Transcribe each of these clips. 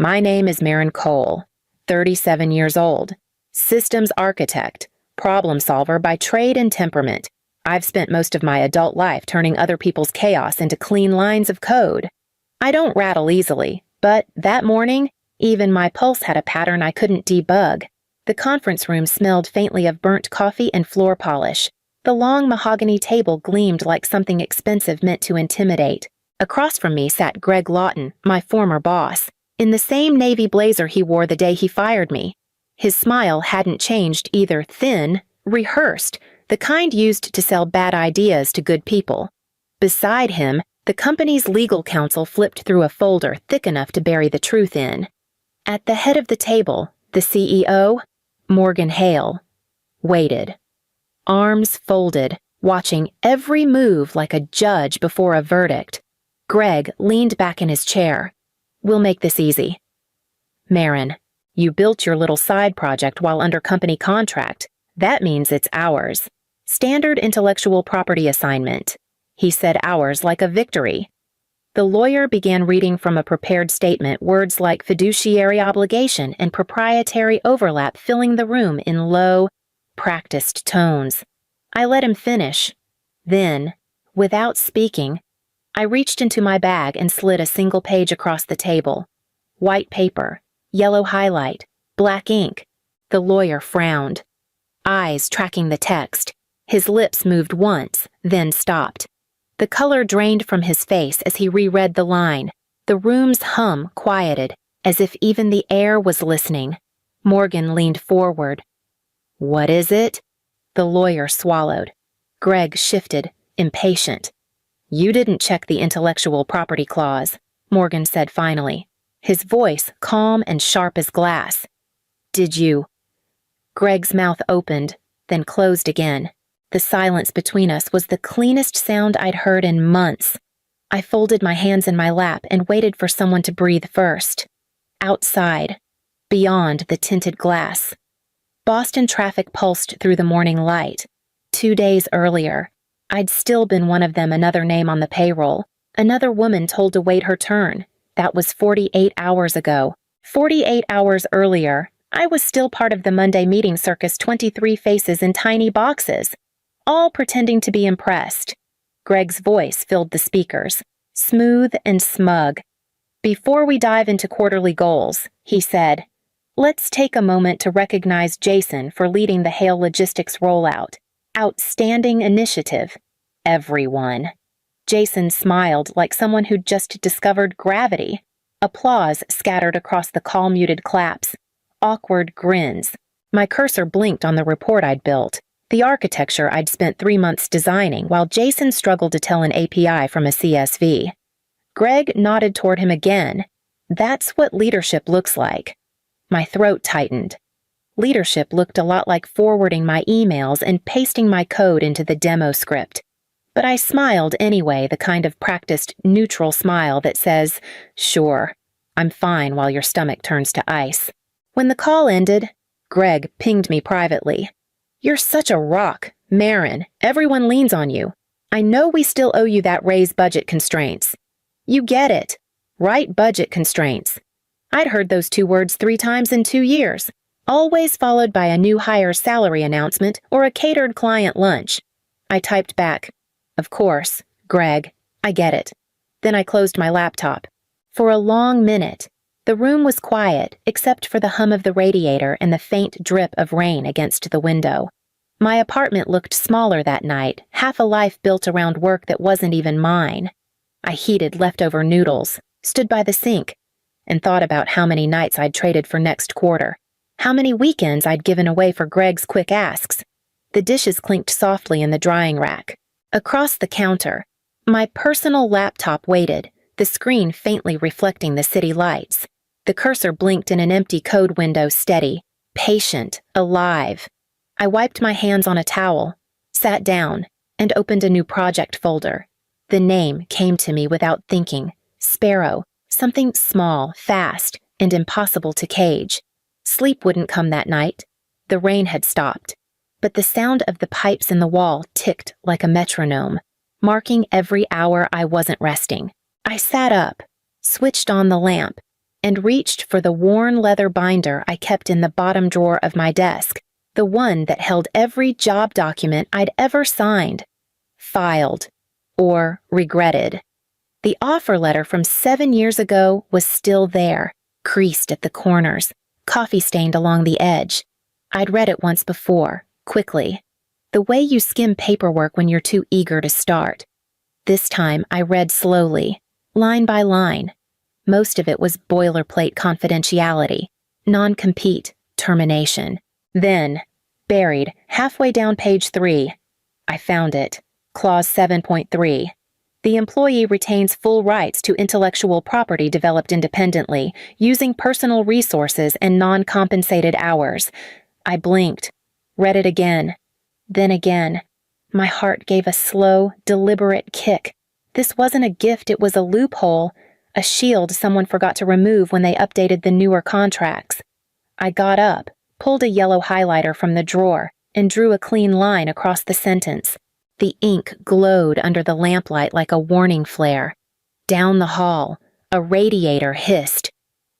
My name is Marin, 37 years old, systems architect, problem solver by trade and temperament. I've spent most of my adult life turning other people's chaos into clean lines of code. I don't rattle easily, but that morning, even my pulse had a pattern I couldn't debug. The conference room smelled faintly of burnt coffee and floor polish. The long mahogany table gleamed like something expensive meant to intimidate. Across from me sat Greg Lawton, my former boss, in the same navy blazer he wore the day he fired me. His smile hadn't changed either, thin, rehearsed, the kind used to sell bad ideas to good people. Beside him, the company's legal counsel flipped through a folder thick enough to bury the truth in. At the head of the table, the CEO, Morgan Hale, waited. Arms folded, watching every move like a judge before a verdict. Greg leaned back in his chair. We'll make this easy. Marin, you built your little side project while under company contract. That means it's ours. Standard intellectual property assignment. He said ours like a victory. The lawyer began reading from a prepared statement, words like fiduciary obligation and proprietary overlap filling the room in low, practiced tones. I let him finish. Then, without speaking, I reached into my bag and slid a single page across the table. White paper, yellow highlight, black ink. The lawyer frowned. Eyes tracking the text. His lips moved once, then stopped. The color drained from his face as he reread the line. The room's hum quieted, as if even the air was listening. Morgan leaned forward. What is it? The lawyer swallowed. Greg shifted, impatient. You didn't check the intellectual property clause, Morgan said finally, his voice calm and sharp as glass. Did you? Greg's mouth opened, then closed again. The silence between us was the cleanest sound I'd heard in months. I folded my hands in my lap and waited for someone to breathe first. Outside, beyond the tinted glass. Boston traffic pulsed through the morning light. 2 days earlier, I'd still been one of them, another name on the payroll. Another woman told to wait her turn. That was 48 hours ago. 48 hours earlier, I was still part of the Monday meeting circus, 23 faces in tiny boxes, all pretending to be impressed. Greg's voice filled the speakers, smooth and smug. Before we dive into quarterly goals, he said, let's take a moment to recognize Jason for leading the Hale Logistics rollout. Outstanding initiative. Everyone. Jason smiled like someone who'd just discovered gravity. Applause scattered across the call-muted claps. Awkward grins. My cursor blinked on the report I'd built, the architecture I'd spent 3 months designing, while Jason struggled to tell an API from a CSV. Greg nodded toward him again. That's what leadership looks like. My throat tightened. Leadership looked a lot like forwarding my emails and pasting my code into the demo script. But I smiled anyway, the kind of practiced, neutral smile that says, sure, I'm fine while your stomach turns to ice. When the call ended, Greg pinged me privately. You're such a rock, Marin. Everyone leans on you. I know we still owe you that raise budget constraints. You get it. Right, budget constraints. I'd heard those 2 words 3 times in 2 years, always followed by a new hire's salary announcement or a catered client lunch. I typed back, of course, Greg, I get it. Then I closed my laptop. For a long minute, the room was quiet except for the hum of the radiator and the faint drip of rain against the window. My apartment looked smaller that night, half a life built around work that wasn't even mine. I heated leftover noodles, stood by the sink, and thought about how many nights I'd traded for next quarter, how many weekends I'd given away for Greg's quick asks. The dishes clinked softly in the drying rack. Across the counter, my personal laptop waited, the screen faintly reflecting the city lights. The cursor blinked in an empty code window, steady, patient, alive. I wiped my hands on a towel, sat down, and opened a new project folder. The name came to me without thinking. Sparrow, something small, fast, and impossible to cage. Sleep wouldn't come that night. The rain had stopped, but the sound of the pipes in the wall ticked like a metronome, marking every hour I wasn't resting. I sat up, switched on the lamp, and reached for the worn leather binder I kept in the bottom drawer of my desk, the one that held every job document I'd ever signed, filed, or regretted. The offer letter from 7 years ago was still there, creased at the corners, coffee-stained along the edge. I'd read it once before, quickly. The way you skim paperwork when you're too eager to start. This time I read slowly, line by line. Most of it was boilerplate confidentiality, non-compete, termination. Then, buried halfway down page 3, I found it. Clause 7.3. The employee retains full rights to intellectual property developed independently, using personal resources and non-compensated hours. I blinked, read it again, then again. My heart gave a slow, deliberate kick. This wasn't a gift, it was a loophole, a shield someone forgot to remove when they updated the newer contracts. I got up, pulled a yellow highlighter from the drawer, and drew a clean line across the sentence. The ink glowed under the lamplight like a warning flare. Down the hall, a radiator hissed.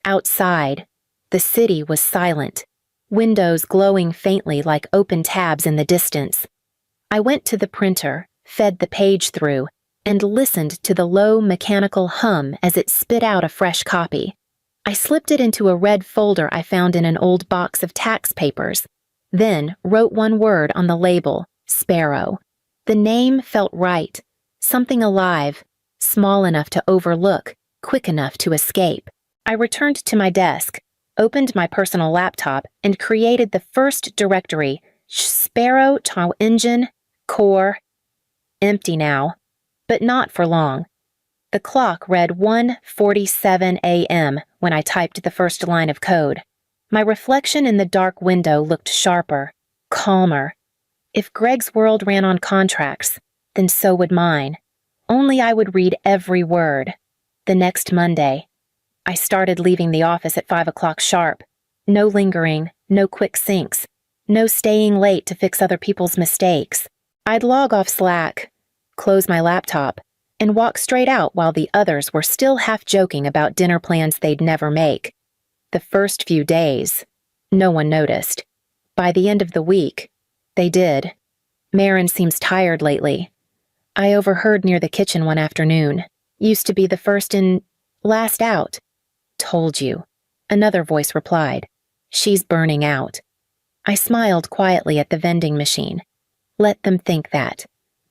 Outside, the city was silent, windows glowing faintly like open tabs in the distance. I went to the printer, fed the page through, and listened to the low mechanical hum as it spit out a fresh copy. I slipped it into a red folder I found in an old box of tax papers, then wrote one word on the label, Sparrow. The name felt right, something alive, small enough to overlook, quick enough to escape. I returned to my desk, opened my personal laptop, and created the first directory, Sparrow Tow Engine, Core. Empty now, but not for long. The clock read 1:47 a.m. when I typed the first line of code. My reflection in the dark window looked sharper, calmer. If Greg's world ran on contracts, then so would mine. Only I would read every word. The next Monday, I started leaving the office at 5 o'clock sharp. No lingering, no quick syncs, no staying late to fix other people's mistakes. I'd log off Slack, close my laptop, and walk straight out while the others were still half joking about dinner plans they'd never make. The first few days, no one noticed. By the end of the week, they did. Marin seems tired lately. I overheard near the kitchen one afternoon. Used to be the first in, last out. Told you. Another voice replied. She's burning out. I smiled quietly at the vending machine. Let them think that.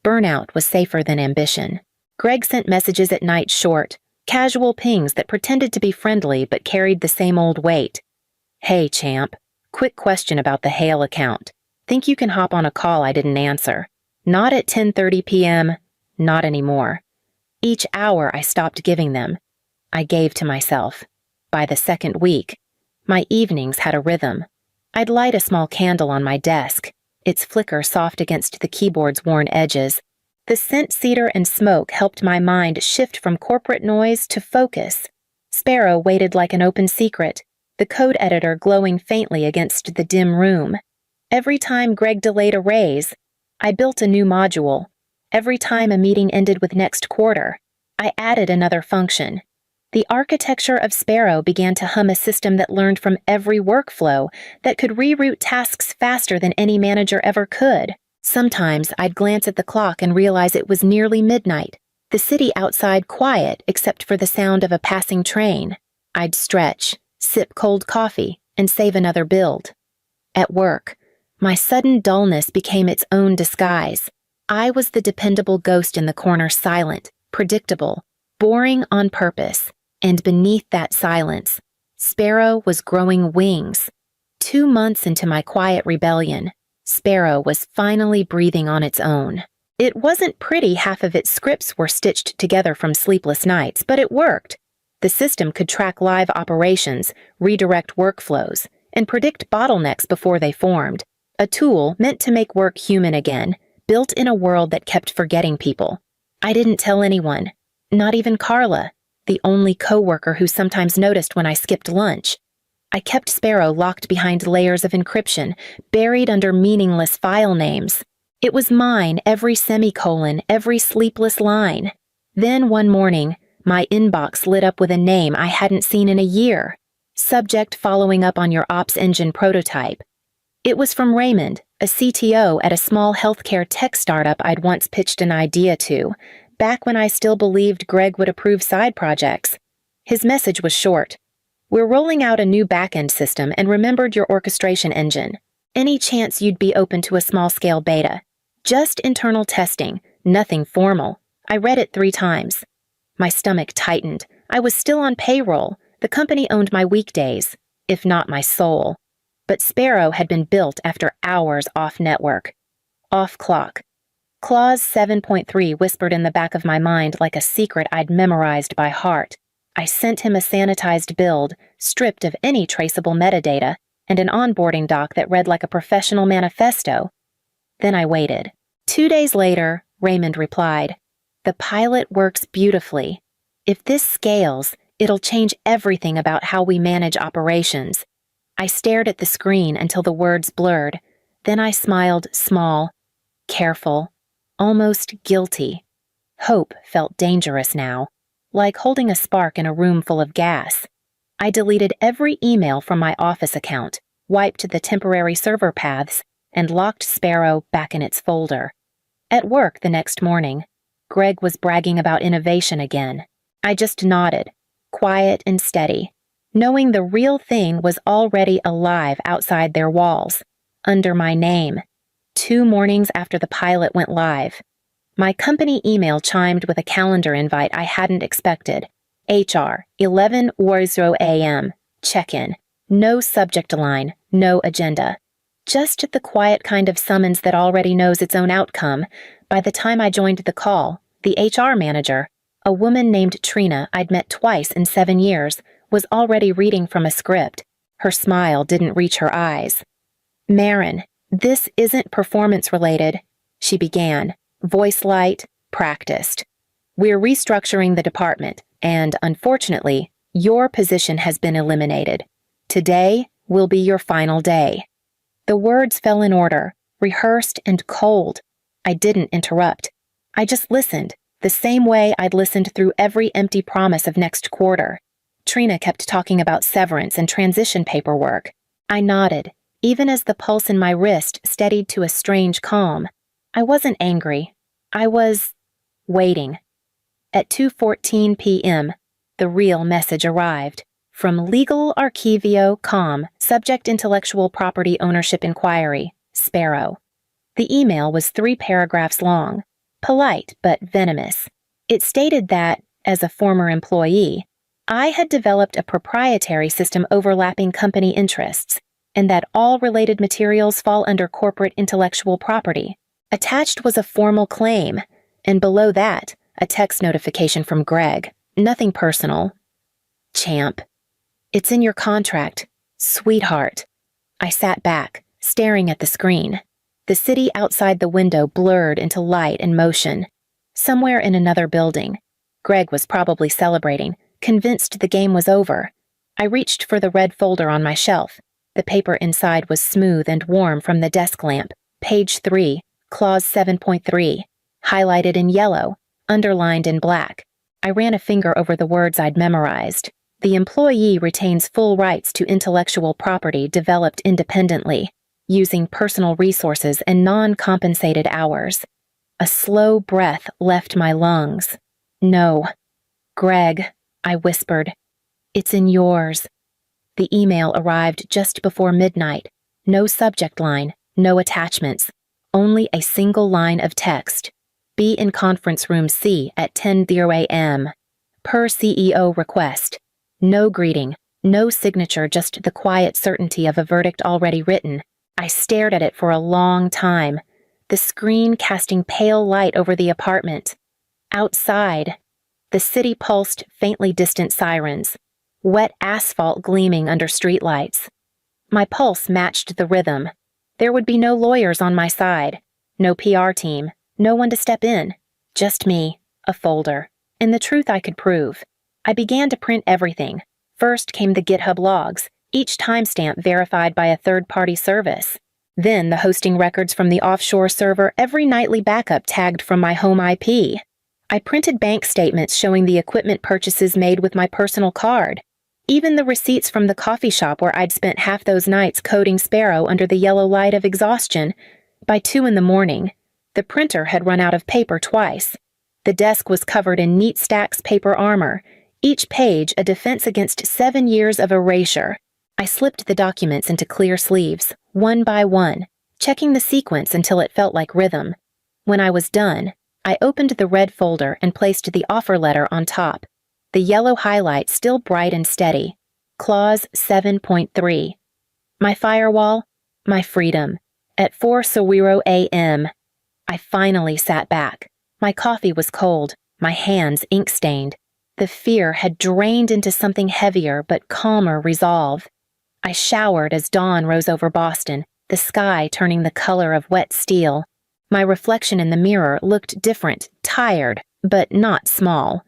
Burnout was safer than ambition. Greg sent messages at night short, casual pings that pretended to be friendly but carried the same old weight. Hey, champ. Quick question about the Hale account. Think you can hop on a call I didn't answer. Not at 10:30 p.m., not anymore. Each hour I stopped giving them. I gave to myself. By the second week, my evenings had a rhythm. I'd light a small candle on my desk, its flicker soft against the keyboard's worn edges. The scent cedar and smoke helped my mind shift from corporate noise to focus. Sparrow waited like an open secret, the code editor glowing faintly against the dim room. Every time Greg delayed a raise, I built a new module. Every time a meeting ended with next quarter, I added another function. The architecture of Sparrow began to hum a system that learned from every workflow, that could reroute tasks faster than any manager ever could. Sometimes I'd glance at the clock and realize it was nearly midnight, the city outside quiet except for the sound of a passing train. I'd stretch, sip cold coffee, and save another build. At work, my sudden dullness became its own disguise. I was the dependable ghost in the corner, silent, predictable, boring on purpose. And beneath that silence, Sparrow was growing wings. 2 months into my quiet rebellion, Sparrow was finally breathing on its own. It wasn't pretty, half of its scripts were stitched together from sleepless nights, but it worked. The system could track live operations, redirect workflows, and predict bottlenecks before they formed. A tool meant to make work human again, built in a world that kept forgetting people. I didn't tell anyone, not even Carla, the only coworker who sometimes noticed when I skipped lunch. I kept Sparrow locked behind layers of encryption, buried under meaningless file names. It was mine, every semicolon, every sleepless line. Then one morning, My inbox lit up with a name I hadn't seen in a year. Subject: following up on your ops engine prototype. It was from Raymond, a CTO at a small healthcare tech startup I'd once pitched an idea to, back when I still believed Greg would approve side projects. His message was short. We're rolling out a new backend system and remembered your orchestration engine. Any chance you'd be open to a small-scale beta? Just internal testing, nothing formal. I read it 3 times. My stomach tightened. I was still on payroll. The company owned my weekdays, if not my soul. But Sparrow had been built after hours off-network. Off-clock. Clause 7.3 whispered in the back of my mind like a secret I'd memorized by heart. I sent him a sanitized build, stripped of any traceable metadata, and an onboarding doc that read like a professional manifesto. Then I waited. 2 days later, Raymond replied, "The pilot works beautifully. If this scales, it'll change everything about how we manage operations." I stared at the screen until the words blurred. Then I smiled small, careful, almost guilty. Hope felt dangerous now, like holding a spark in a room full of gas. I deleted every email from my Office account, wiped the temporary server paths, and locked Sparrow back in its folder. At work the next morning, Greg was bragging about innovation again. I just nodded, quiet and steady, knowing the real thing was already alive outside their walls, under my name. 2 mornings after the pilot went live, my company email chimed with a calendar invite I hadn't expected. HR, 11:00 a.m., check-in. No subject line, no agenda. Just the quiet kind of summons that already knows its own outcome. By the time I joined the call, the HR manager, a woman named Trina I'd met twice in 7 years, was already reading from a script. Her smile didn't reach her eyes. "Marin, this isn't performance-related," she began, voice light, practiced. "We're restructuring the department, and unfortunately, your position has been eliminated. Today will be your final day." The words fell in order, rehearsed and cold. I didn't interrupt. I just listened, the same way I'd listened through every empty promise of next quarter. Trina kept talking about severance and transition paperwork. I nodded, even as the pulse in my wrist steadied to a strange calm. I wasn't angry. I was waiting. At 2:14 p.m., the real message arrived. From Legal Archivio Com, Subject Intellectual Property Ownership Inquiry, Sparrow. The email was 3 paragraphs long, polite but venomous. It stated that, as a former employee, I had developed a proprietary system overlapping company interests, and that all related materials fall under corporate intellectual property. Attached was a formal claim, and below that, a text notification from Greg. Nothing personal. "Champ. It's in your contract. Sweetheart." I sat back, staring at the screen. The city outside the window blurred into light and motion. Somewhere in another building, Greg was probably celebrating, convinced the game was over. I reached for the red folder on my shelf. The paper inside was smooth and warm from the desk lamp. Page 3, Clause 7.3, highlighted in yellow, underlined in black. I ran a finger over the words I'd memorized. The employee retains full rights to intellectual property developed independently, using personal resources and non-compensated hours. A slow breath left my lungs. "No. Greg," I whispered. "It's in yours." The email arrived just before midnight. No subject line, no attachments, only a single line of text. "Be in conference room C at 10:00 a.m. Per CEO request." No greeting, no signature, just the quiet certainty of a verdict already written. I stared at it for a long time, the screen casting pale light over the apartment. Outside, the city pulsed faintly distant sirens, wet asphalt gleaming under streetlights. My pulse matched the rhythm. There would be no lawyers on my side, no PR team, no one to step in. Just me, a folder, and the truth I could prove. I began to print everything. First came the GitHub logs, each timestamp verified by a third-party service. Then the hosting records from the offshore server, every nightly backup tagged from my home IP. I printed bank statements showing the equipment purchases made with my personal card. Even the receipts from the coffee shop where I'd spent half those nights coding Sparrow under the yellow light of exhaustion. By 2 a.m, the printer had run out of paper twice. The desk was covered in neat stacks paper armor, each page a defense against 7 years of erasure. I slipped the documents into clear sleeves, one by one, checking the sequence until it felt like rhythm. When I was done, I opened the red folder and placed the offer letter on top, the yellow highlight still bright and steady. Clause 7.3. My firewall, my freedom. At 4:00 a.m. I finally sat back. My coffee was cold, my hands ink-stained. The fear had drained into something heavier but calmer resolve. I showered as dawn rose over Boston, the sky turning the color of wet steel. My reflection in the mirror looked different, tired, but not small.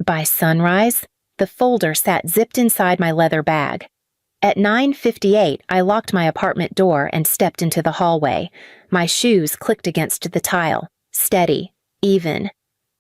By sunrise, the folder sat zipped inside my leather bag. At 9:58, I locked my apartment door and stepped into the hallway. My shoes clicked against the tile, steady, even.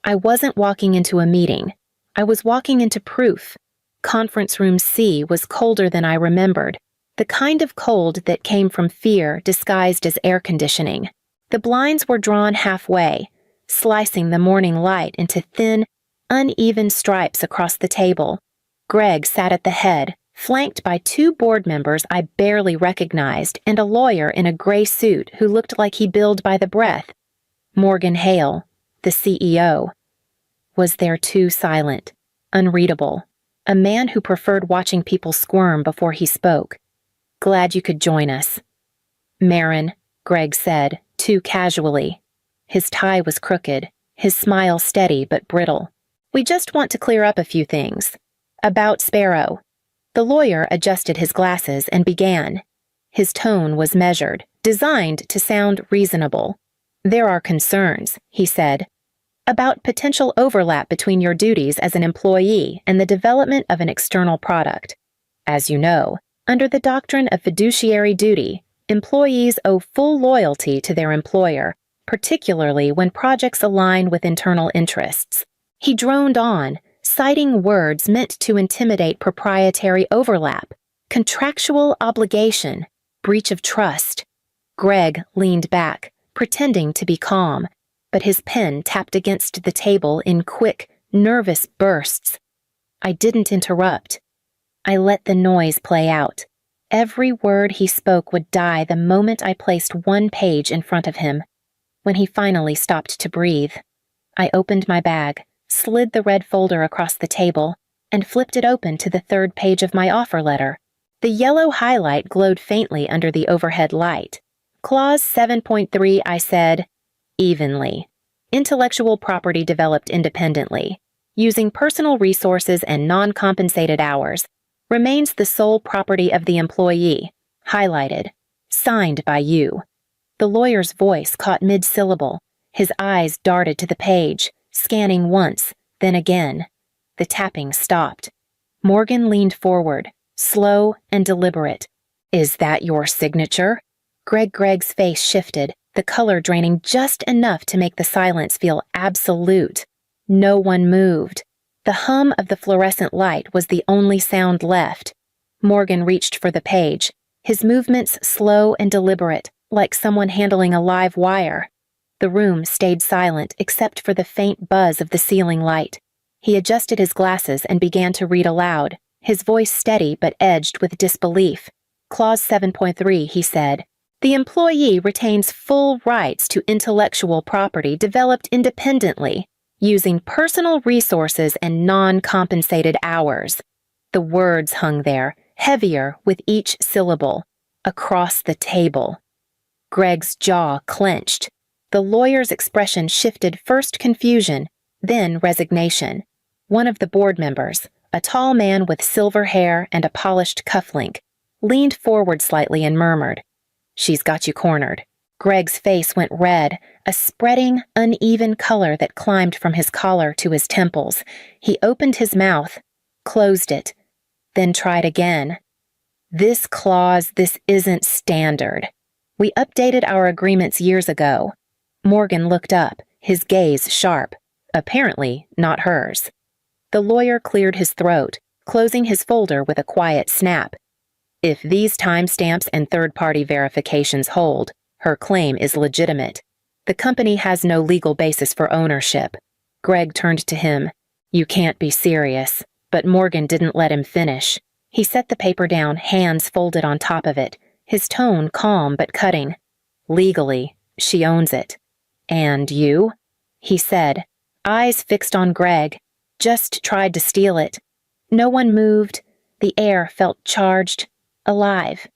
I wasn't walking into a meeting. I was walking into proof. Conference room C was colder than I remembered, the kind of cold that came from fear disguised as air conditioning. The blinds were drawn halfway, slicing the morning light into thin, uneven stripes across the table. Greg sat at the head, flanked by 2 board members I barely recognized and a lawyer in a gray suit who looked like he billed by the breath. Morgan Hale, the CEO, was there too, silent, unreadable, a man who preferred watching people squirm before he spoke. Glad you could join us. Marin, Greg said, too casually. His tie was crooked, his smile steady but brittle. We just want to clear up a few things. About Sparrow. The lawyer adjusted his glasses and began. His tone was measured, designed to sound reasonable. There are concerns, he said, about potential overlap between your duties as an employee and the development of an external product. As you know, under the doctrine of fiduciary duty, employees owe full loyalty to their employer, particularly when projects align with internal interests. He droned on, citing words meant to intimidate proprietary overlap, contractual obligation, breach of trust. Greg leaned back, pretending to be calm, but his pen tapped against the table in quick, nervous bursts. I didn't interrupt. I let the noise play out. Every word he spoke would die the moment I placed one page in front of him. When he finally stopped to breathe, I opened my bag, slid the red folder across the table, and flipped it open to the 3rd page of my offer letter. The yellow highlight glowed faintly under the overhead light. Clause 7.3, I said, evenly. Intellectual property developed independently, using personal resources and non-compensated hours, remains the sole property of the employee, highlighted, signed by you. The lawyer's voice caught mid-syllable. His eyes darted to the page, scanning once, then again. The tapping stopped. Morgan leaned forward, slow and deliberate. Is that your signature? Greg's face shifted, the color draining just enough to make the silence feel absolute. No one moved. The hum of the fluorescent light was the only sound left. Morgan reached for the page, his movements slow and deliberate, like someone handling a live wire. The room stayed silent except for the faint buzz of the ceiling light. He adjusted his glasses and began to read aloud, his voice steady but edged with disbelief. Clause 7.3, he said, the employee retains full rights to intellectual property developed independently, using personal resources and non-compensated hours. The words hung there, heavier with each syllable, across the table. Greg's jaw clenched. The lawyer's expression shifted first confusion, then resignation. One of the board members, a tall man with silver hair and a polished cufflink, leaned forward slightly and murmured, "She's got you cornered." Greg's face went red, a spreading, uneven color that climbed from his collar to his temples. He opened his mouth, closed it, then tried again. This isn't standard. We updated our agreements years ago. Morgan looked up, his gaze sharp. Apparently, not hers. The lawyer cleared his throat, closing his folder with a quiet snap. If these timestamps and third-party verifications hold, her claim is legitimate. The company has no legal basis for ownership. Greg turned to him. You can't be serious. But Morgan didn't let him finish. He set the paper down, hands folded on top of it, his tone calm but cutting. Legally, she owns it. And you? He said, eyes fixed on Greg. Just tried to steal it. No one moved. The air felt charged, alive.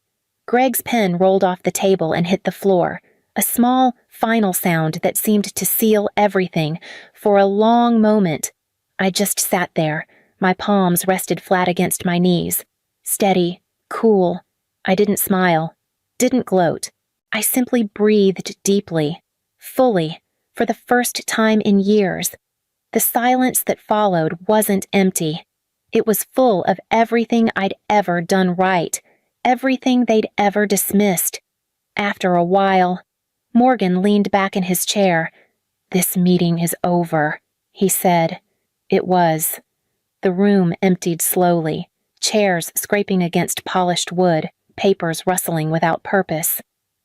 Greg's pen rolled off the table and hit the floor, a small, final sound that seemed to seal everything. For a long moment, I just sat there, my palms rested flat against my knees. Steady, cool. I didn't smile, didn't gloat. I simply breathed deeply, fully, for the first time in years. The silence that followed wasn't empty. It was full of everything I'd ever done right, everything they'd ever dismissed. After a while, Morgan leaned back in his chair. This meeting is over, he said. It was. The room emptied slowly, chairs scraping against polished wood, papers rustling without purpose.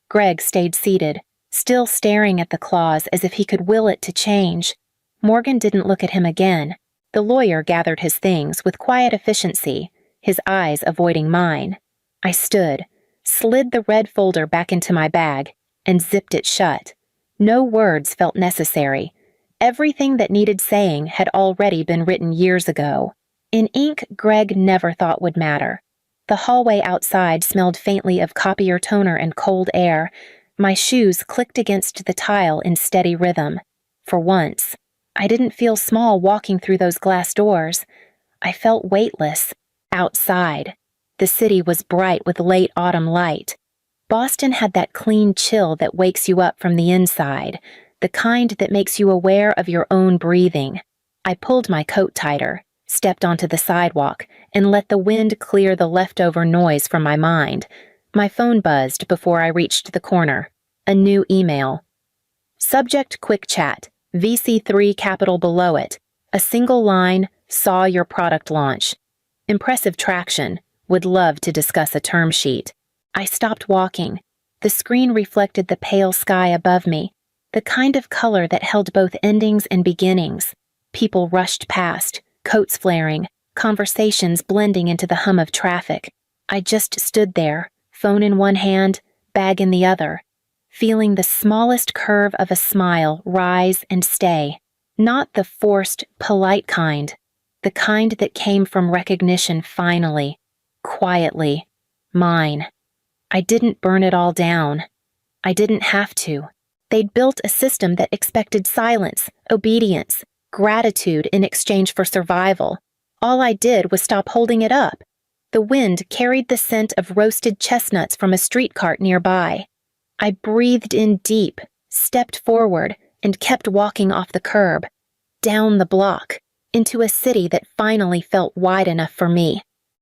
Greg stayed seated, still staring at the clause as if he could will it to change. Morgan didn't look at him again. The lawyer gathered his things with quiet efficiency, his eyes avoiding mine. I stood, slid the red folder back into my bag, and zipped it shut. No words felt necessary. Everything that needed saying had already been written years ago, in ink Greg never thought would matter. The hallway outside smelled faintly of copier toner and cold air. My shoes clicked against the tile in steady rhythm. For once, I didn't feel small walking through those glass doors. I felt weightless. Outside, the city was bright with late autumn light. Boston had that clean chill that wakes you up from the inside, the kind that makes you aware of your own breathing. I pulled my coat tighter, stepped onto the sidewalk, and let the wind clear the leftover noise from my mind. My phone buzzed before I reached the corner. A new email. Subject quick chat, VC3 capital below it. A single line, saw your product launch. Impressive traction, would love to discuss a term sheet. I stopped walking. The screen reflected the pale sky above me, the kind of color that held both endings and beginnings. People rushed past, coats flaring, conversations blending into the hum of traffic. I just stood there, phone in one hand, bag in the other, feeling the smallest curve of a smile rise and stay. Not the forced, polite kind, the kind that came from recognition finally, quietly, mine. I didn't burn it all down. I didn't have to. They'd built a system that expected silence, obedience, gratitude in exchange for survival. All I did was stop holding it up. The wind carried the scent of roasted chestnuts from a street cart nearby. I breathed in deep, stepped forward, and kept walking off the curb, down the block, into a city that finally felt wide enough for me.